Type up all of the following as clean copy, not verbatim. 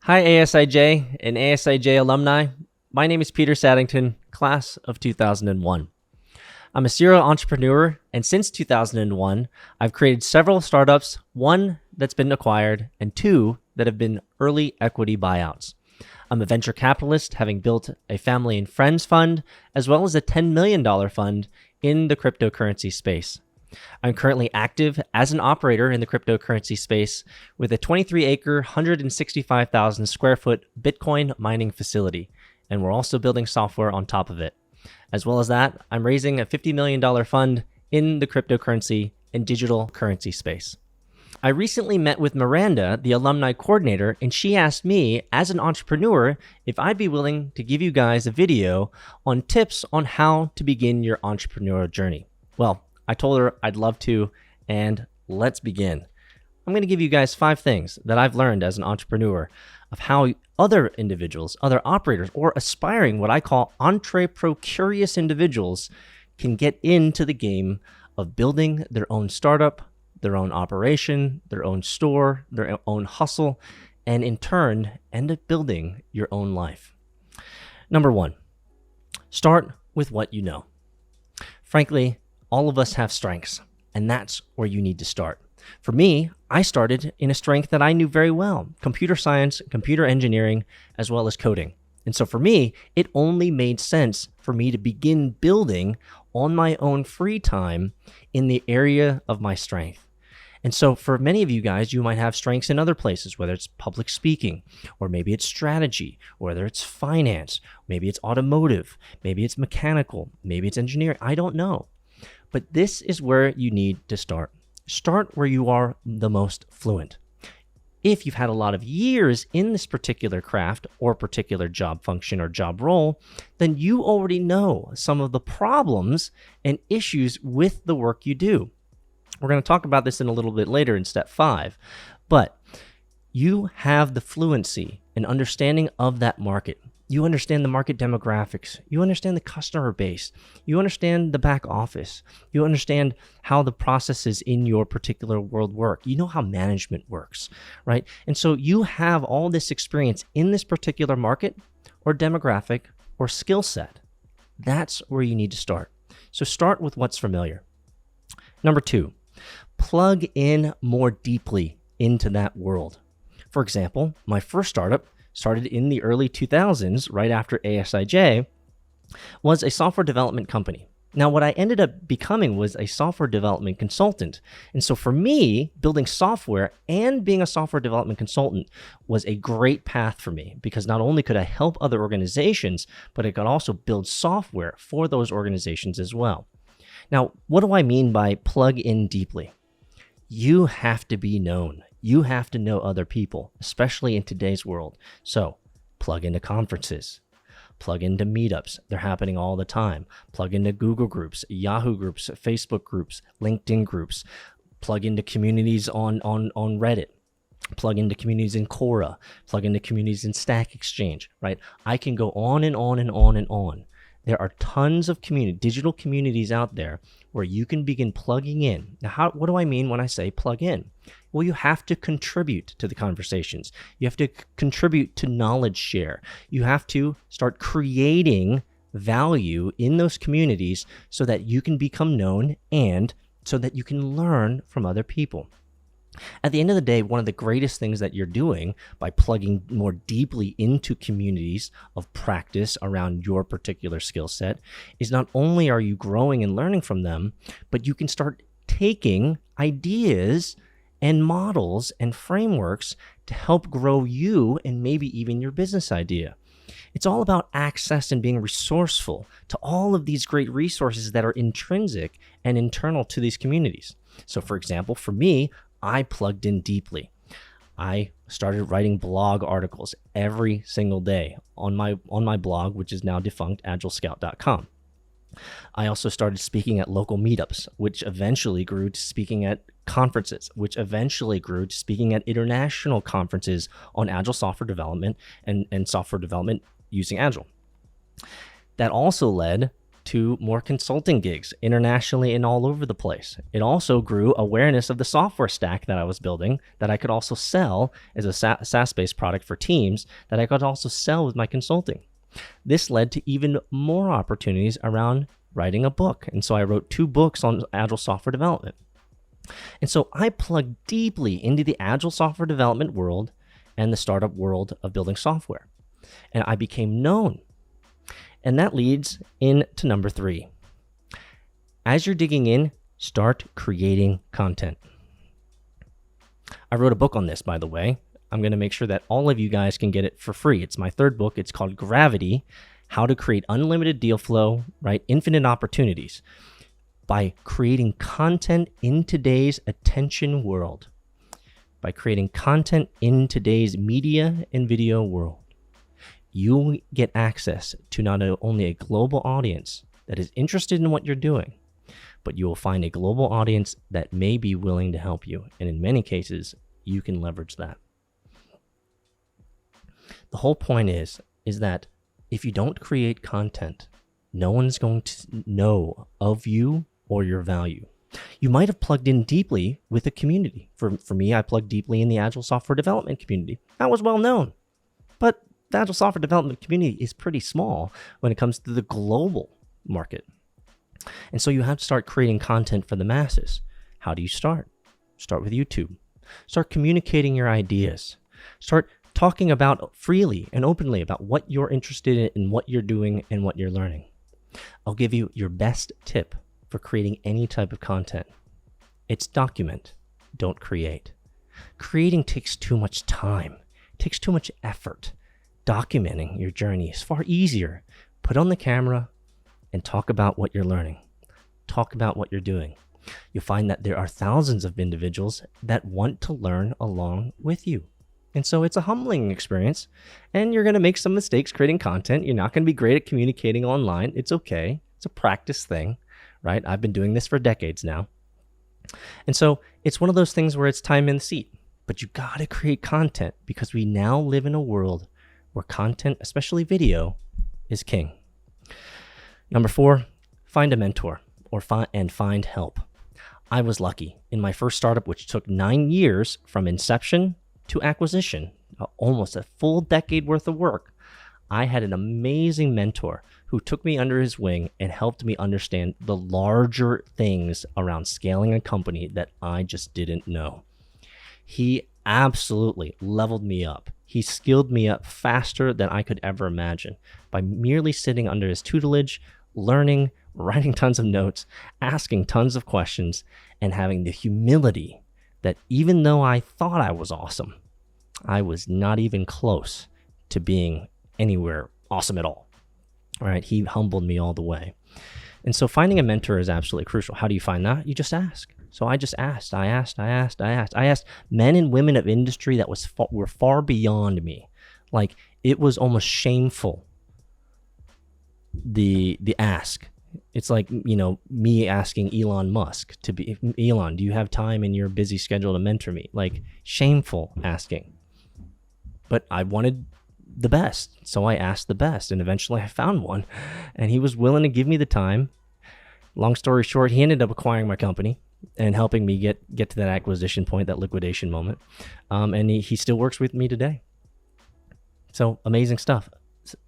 Hi, ASIJ and ASIJ alumni. My name is Peter Saddington, class of 2001. I'm a serial entrepreneur, and since 2001, I've created several startups, one that's been acquired, and two that have been early equity buyouts. I'm a venture capitalist, having built a family and friends fund, as well as a $10 million fund in the cryptocurrency space. I'm currently active as an operator in the cryptocurrency space with a 23-acre, 165,000 square foot Bitcoin mining facility, and we're also building software on top of it. As well as that, I'm raising a $50 million fund in the cryptocurrency and digital currency space. I recently met with Miranda, the alumni coordinator, and she asked me, as an entrepreneur, if I'd be willing to give you guys a video on tips on how to begin your entrepreneurial journey. Well, I told her I'd love to, and let's begin. I'm going to give you guys 5 things that I've learned as an entrepreneur of how other individuals, other operators, or aspiring, what I call entrepreneur-curious individuals, can get into the game of building their own startup, their own operation, their own store, their own hustle, and in turn, end up building your own life. Number 1, start with what you know. Frankly, all of us have strengths, and that's where you need to start. For me, I started in a strength that I knew very well: computer science, computer engineering, as well as coding. And so for me, it only made sense for me to begin building on my own free time in the area of my strength. And so for many of you guys, you might have strengths in other places, whether it's public speaking, or maybe it's strategy, whether it's finance, maybe it's automotive, maybe it's mechanical, maybe it's engineering. I don't know. But this is where you need to start. Start where you are the most fluent. If you've had a lot of years in this particular craft or particular job function or job role, then you already know some of the problems and issues with the work you do. We're going to talk about this in a little bit later in step 5, but you have the fluency and understanding of that market. You understand the market demographics. You understand the customer base. You understand the back office. You understand how the processes in your particular world work. You know how management works, right? And so you have all this experience in this particular market or demographic or skill set. That's where you need to start. So start with what's familiar. Number 2, plug in more deeply into that world. For example, my first startup started in the early 2000s, right after ASIJ, was a software development company. Now, what I ended up becoming was a software development consultant. And so for me, building software and being a software development consultant was a great path for me, because not only could I help other organizations, but I could also build software for those organizations as well. Now, what do I mean by plug in deeply? You have to be known. You have to know other people, especially in today's world. So plug into conferences, plug into meetups. They're happening all the time. Plug into Google groups, Yahoo groups, Facebook groups, LinkedIn groups. Plug into communities on Reddit. Plug into communities in Quora. Plug into communities in Stack Exchange, right? I can go on and on and on and on. There are tons of digital communities out there where you can begin plugging in. Now, what do I mean when I say plug in? Well, you have to contribute to the conversations. You have to contribute to knowledge share. You have to start creating value in those communities so that you can become known and so that you can learn from other people. At the end of the day, one of the greatest things that you're doing by plugging more deeply into communities of practice around your particular skill set is not only are you growing and learning from them, but you can start taking ideas and models and frameworks to help grow you and maybe even your business idea. It's all about access and being resourceful to all of these great resources that are intrinsic and internal to these communities. So for example, for me, I plugged in deeply. I started writing blog articles every single day on my blog, which is now defunct, agilescout.com. I also started speaking at local meetups, which eventually grew to speaking at conferences, which eventually grew to speaking at international conferences on Agile software development and software development using Agile. That also led to more consulting gigs internationally and all over the place. It also grew awareness of the software stack that I was building that I could also sell as a SaaS-based product for teams that I could also sell with my consulting. This led to even more opportunities around writing a book. And so I wrote 2 books on agile software development. And so I plugged deeply into the agile software development world and the startup world of building software. And I became known. And that leads into number 3. As you're digging in, start creating content. I wrote a book on this, by the way. I'm going to make sure that all of you guys can get it for free. It's my 3rd book. It's called Gravity, How to Create Unlimited Deal Flow, right? Infinite Opportunities by creating content in today's attention world, by creating content in today's media and video world. You get access to not only a global audience that is interested in what you're doing, but you will find a global audience that may be willing to help you. And in many cases, you can leverage that. The whole point is that if you don't create content, no one's going to know of you or your value. You might have plugged in deeply with a community. For me, I plugged deeply in the Agile software development community. That was well known. But the Agile software development community is pretty small when it comes to the global market. And so you have to start creating content for the masses. How do you start? Start with YouTube. Start communicating your ideas. Start talking about freely and openly about what you're interested in and what you're doing and what you're learning. I'll give you your best tip for creating any type of content. It's document, don't create. Creating takes too much time, takes too much effort. Documenting your journey is far easier. Put on the camera and talk about what you're learning. Talk about what you're doing. You'll find that there are thousands of individuals that want to learn along with you. And so it's a humbling experience, and you're going to make some mistakes creating content. You're not going to be great at communicating online. It's okay. It's a practice thing, right? I've been doing this for decades now. And so it's one of those things where it's time in the seat, but you got to create content because we now live in a world where content, especially video, is king. Number 4, find a mentor and find help. I was lucky. In my first startup, which took 9 years from inception to acquisition, almost a full decade worth of work, I had an amazing mentor who took me under his wing and helped me understand the larger things around scaling a company that I just didn't know. He absolutely leveled me up. He skilled me up faster than I could ever imagine by merely sitting under his tutelage, learning, writing tons of notes, asking tons of questions, and having the humility that even though I thought I was awesome, I was not even close to being anywhere awesome at all. All right, he humbled me all the way. And so finding a mentor is absolutely crucial. How do you find that? You just ask. So I just asked. I asked men and women of industry that were far beyond me. Like, it was almost shameful, the ask. It's like, me asking Elon Musk to be, Elon, do you have time in your busy schedule to mentor me? Like, shameful asking. But I wanted the best, so I asked the best, and eventually I found one, and he was willing to give me the time. Long story short, he ended up acquiring my company and helping me get to that acquisition point, that liquidation moment, and he still works with me today. So amazing stuff.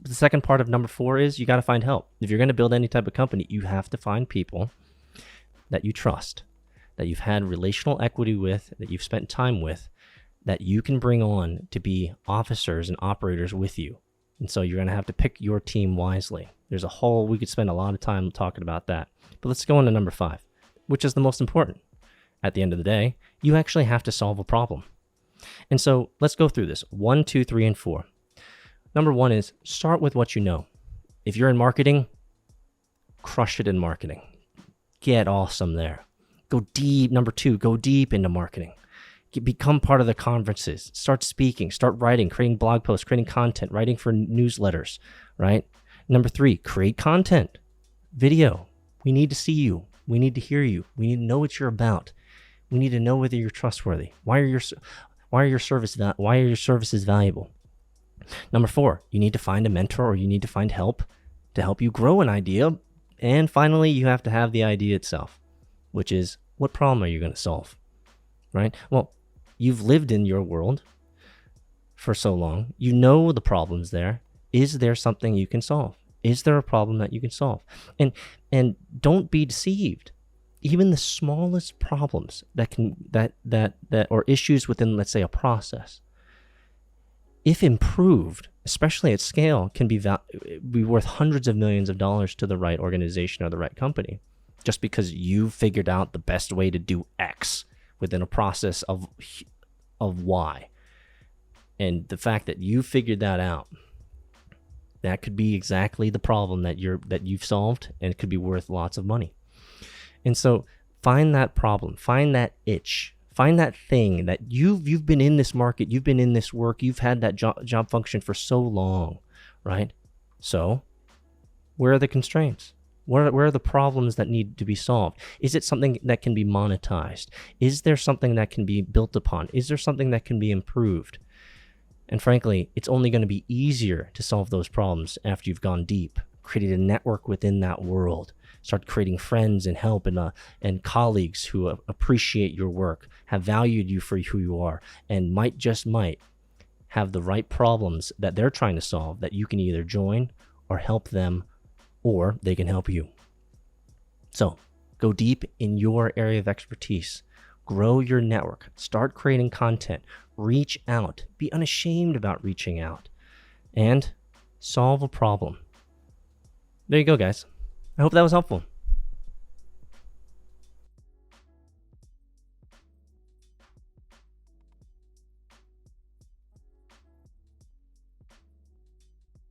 The second part of number 4 is you got to find help. If you're going to build any type of company, you have to find people that you trust, that you've had relational equity with, that you've spent time with, that you can bring on to be officers and operators with you. And so you're going to have to pick your team wisely. We could spend a lot of time talking about that. But let's go on to number 5, which is the most important. At the end of the day, you actually have to solve a problem. And so let's go through this. 1, 2, 3, and 4. Number 1 is start with what you know. If you're in marketing, crush it in marketing. Get awesome there. Go deep. Number 2, go deep into marketing. Become part of the conferences. Start speaking, start writing, creating blog posts, creating content, writing for newsletters, right? Number 3, create content. Video. We need to see you. We need to hear you. We need to know what you're about. We need to know whether you're trustworthy. Why are your services valuable? Number 4, you need to find a mentor or you need to find help to help you grow an idea And finally, you have to have the idea itself, which is, what problem are you going to solve, right? Well, you've lived in your world for so long. You know the problems there. Is there something you can solve? Is there a problem that you can solve? And don't be deceived. Even the smallest problems that or issues within, let's say, a process, if improved, especially at scale, can be worth hundreds of millions of dollars to the right organization or the right company, just because you figured out the best way to do X within a process of Y. And the fact that you figured that out, that could be exactly the problem that you've solved, and it could be worth lots of money. And so find that problem, find that itch, find that thing that you've been in this market, you've been in this work, you've had that job function for so long, right? So where are the constraints? Where are the problems that need to be solved? Is it something that can be monetized? Is there something that can be built upon? Is there something that can be improved? And frankly, it's only going to be easier to solve those problems after you've gone deep, created a network within that world, start creating friends and help and colleagues who appreciate your work, have valued you for who you are, and might have the right problems that they're trying to solve that you can either join or help them, or they can help you. So go deep in your area of expertise, grow your network, start creating content, reach out, be unashamed about reaching out, and solve a problem. There you go, guys. I hope that was helpful.